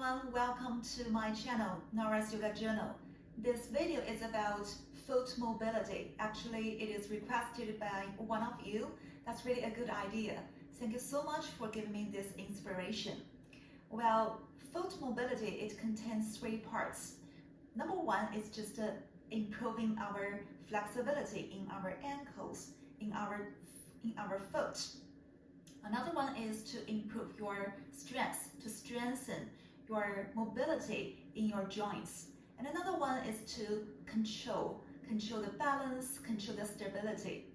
everyone, welcome to my channel, Nora's Yoga Journal. This video is about foot mobility. Actually, it is requested by one of you. That's really a good idea. Thank you so much for giving me this inspiration. Well, foot mobility, it contains three parts. Number one is just improving our flexibility in our ankles, in our foot. Another one is to improve your strength, to strengthen your mobility in your joints. And another one is to control the balance, control the stability.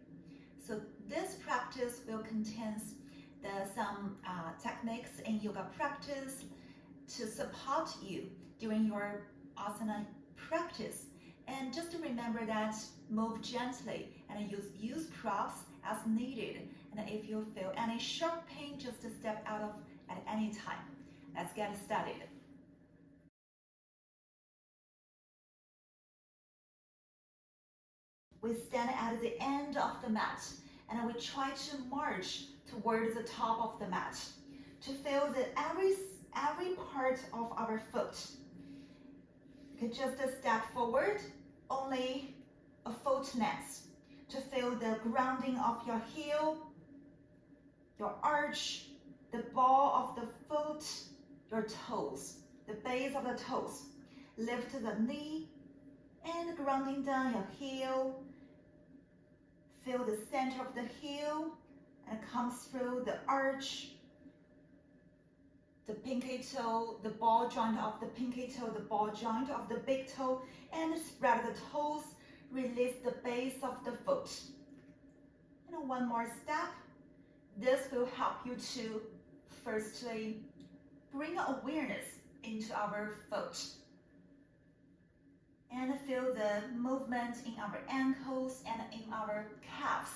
So this practice will contain some techniques in yoga practice to support you during your asana practice. And just remember that move gently and use props as needed. And if you feel any sharp pain, just step out of at any time. Let's get started. We stand at the end of the mat and we try to march towards the top of the mat to feel that every part of our foot. You can just step forward, only a foot length, to feel the grounding of your heel, your arch, the ball of the foot, your toes, the base of the toes. Lift the knee and grounding down your heel. Feel the center of the heel and comes through the arch, the pinky toe, the ball joint of the pinky toe, the ball joint of the big toe, and spread the toes. Release the base of the foot. And one more step. This will help you to firstly bring awareness into our foot and feel the movement in our ankles and in our calves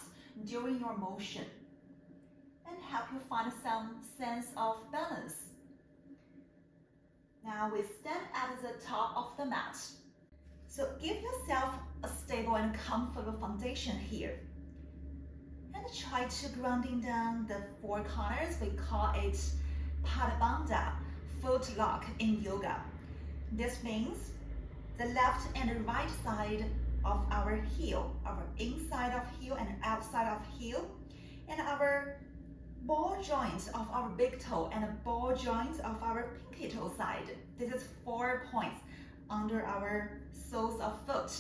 during your motion, and help you find some sense of balance. Now we stand at the top of the mat. So give yourself a stable and comfortable foundation here. And try to grounding down the four corners. We call it Bandha, foot lock in yoga. This means the left and right side of our heel, our inside of heel and outside of heel, and our ball joints of our big toe and ball joints of our pinky toe side. This is 4 points under our soles of foot.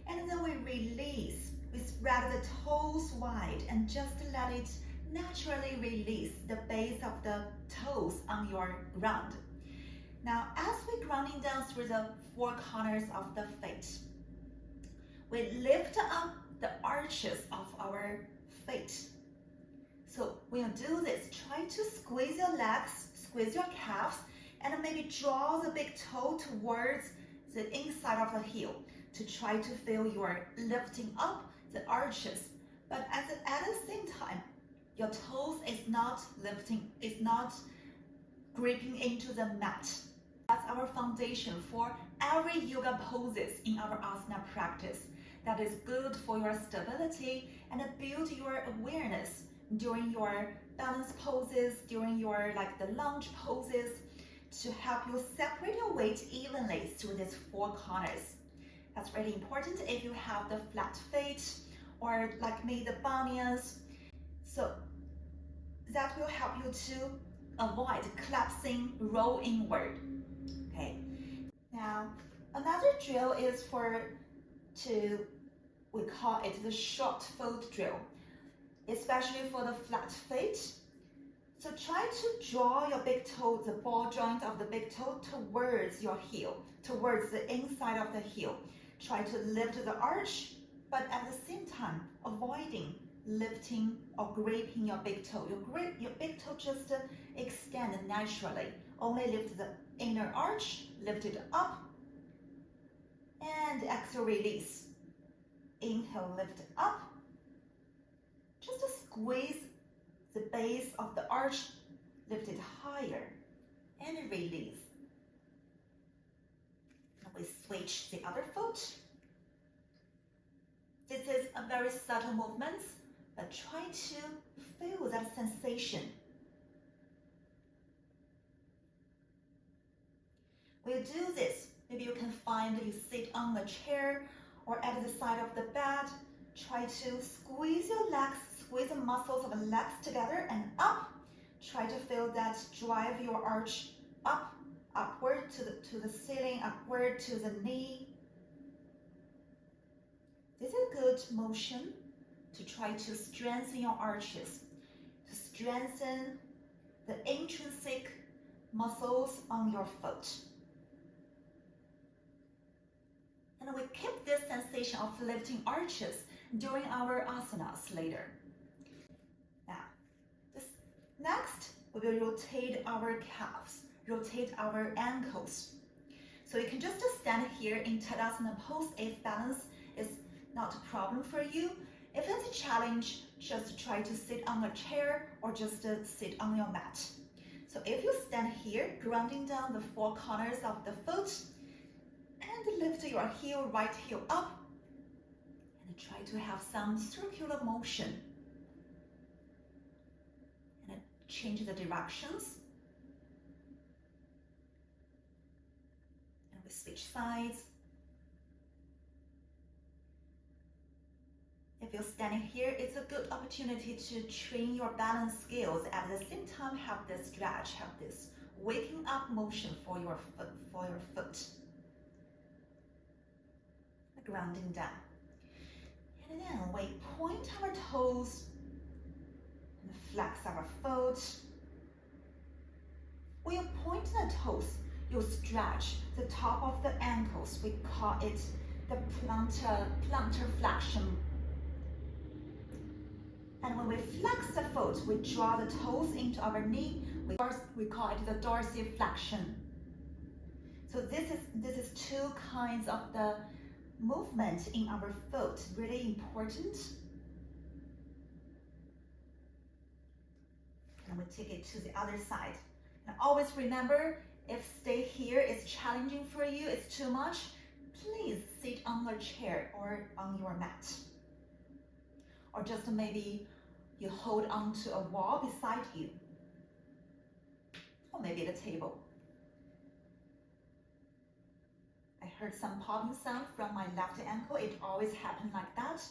And then we release. We spread the toes wide and just let it naturally release the base of the toes on your ground. Now, as we're grounding down through the four corners of the feet, we lift up the arches of our feet. So when you do this, try to squeeze your legs, squeeze your calves, and maybe draw the big toe towards the inside of the heel to try to feel your lifting up the arches, but at the same time, your toes is not lifting, is not gripping into the mat. That's our foundation for every yoga poses in our asana practice. That is good for your stability and build your awareness during your balance poses, during your the lunge poses, to help you separate your weight evenly through these four corners. That's really important if you have the flat feet or like me, the bunions. So that will help you to avoid collapsing, roll inward. Okay. Now, another drill is we call it the short foot drill, especially for the flat feet. So try to draw your big toe, the ball joint of the big toe towards your heel, towards the inside of the heel. Try to lift the arch, but at the same time, avoiding lifting or gripping your big toe. Your big toe just extend naturally. Only lift the inner arch, lift it up, and exhale, release. Inhale, lift up. Just squeeze the base of the arch, lift it higher, and release. Now we switch the other foot. This is a very subtle movement, but try to feel that sensation. We'll do this. Maybe you can find you sit on a chair or at the side of the bed. Try to squeeze your legs, squeeze the muscles of the legs together and up. Try to feel that drive your arch up, upward to the ceiling, upward to the knee. This is a good motion to try to strengthen your arches, to strengthen the intrinsic muscles on your foot. And we keep this sensation of lifting arches during our asanas later. Now, next, we will rotate our calves, rotate our ankles. So you can just stand here in Tadasana pose if balance is not a problem for you. If it's a challenge, just try to sit on a chair or just sit on your mat. So if you stand here, grounding down the four corners of the foot, and lift your heel, right heel up, and try to have some circular motion. And change the directions. And we switch sides. If you're standing here, it's a good opportunity to train your balance skills. At the same time, have this stretch, have this waking up motion for your foot. Grounding down. And then we point our toes and flex our foot. When you point the toes, you stretch the top of the ankles. We call it the plantar flexion. And when we flex the foot, we draw the toes into our knee. We call it the dorsiflexion. So this is two kinds of the movement in our foot, really important. And we take it to the other side. And always remember, if stay here is challenging for you, it's too much, please sit on a chair or on your mat. Or just maybe you hold onto a wall beside you. Or maybe the table. I heard some popping sound from my left ankle. It always happens like that.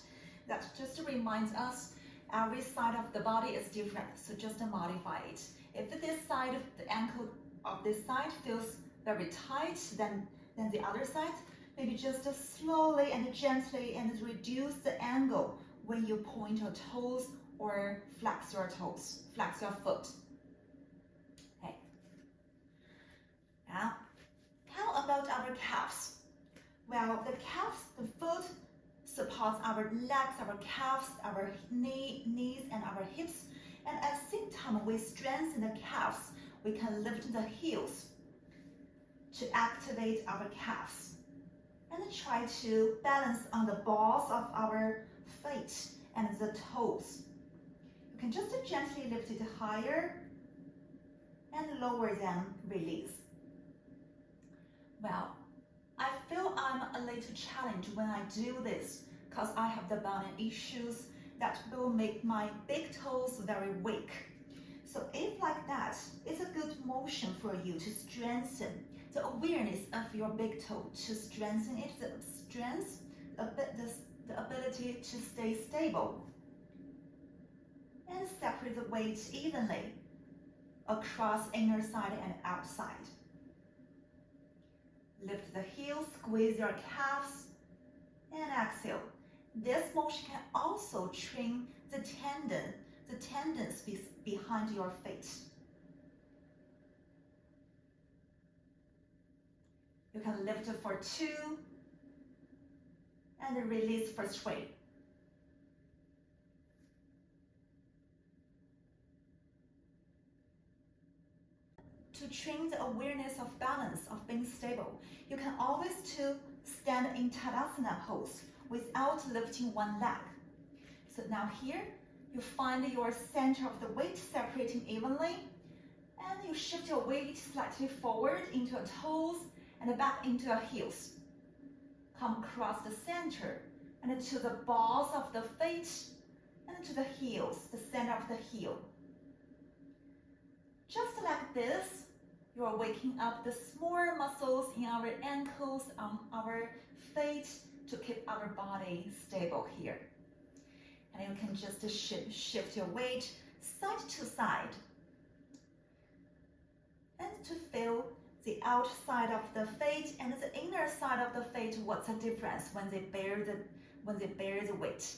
That just reminds us every side of the body is different, so just modify it. If this side of the ankle of this side feels very tight, then the other side, maybe just slowly and gently and reduce the angle when you point your toes or flex your toes, flex your foot. Okay. Now, how about our calves? Well, the foot supports our legs, our calves, our knees, and our hips. And at the same time, we strengthen the calves. We can lift the heels to activate our calves. And try to balance on the balls of our feet and the toes. You can just gently lift it higher and lower them, release. Well, I feel I'm a little challenged when I do this because I have the bunion issues that will make my big toes very weak. So if like that, it's a good motion for you to strengthen the awareness of your big toe, to strengthen it, the strength, the ability to stay stable. And separate the weight evenly across inner side and outside. Lift the heels, squeeze your calves, and exhale. This motion can also train the tendons behind your feet. You can lift for 2 and release for 3. To train the awareness of balance, of being stable, you can always stand in Tadasana pose without lifting one leg. So now here, you find your center of the weight separating evenly, and you shift your weight slightly forward into your toes and back into your heels. Come across the center and to the balls of the feet and to the heels, the center of the heel. Just like this, You are waking up the small muscles in our ankles, on our feet to keep our body stable here. And you can just shift your weight side to side. And to feel the outside of the feet and the inner side of the feet, what's the difference when they bear the weight?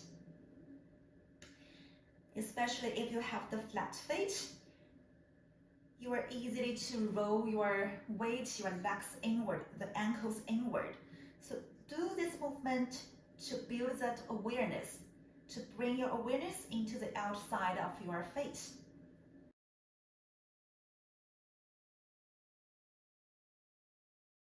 Especially if you have the flat feet, you are easily to roll your weight, your legs inward, the ankles inward. So do this movement to build that awareness, to bring your awareness into the outside of your feet.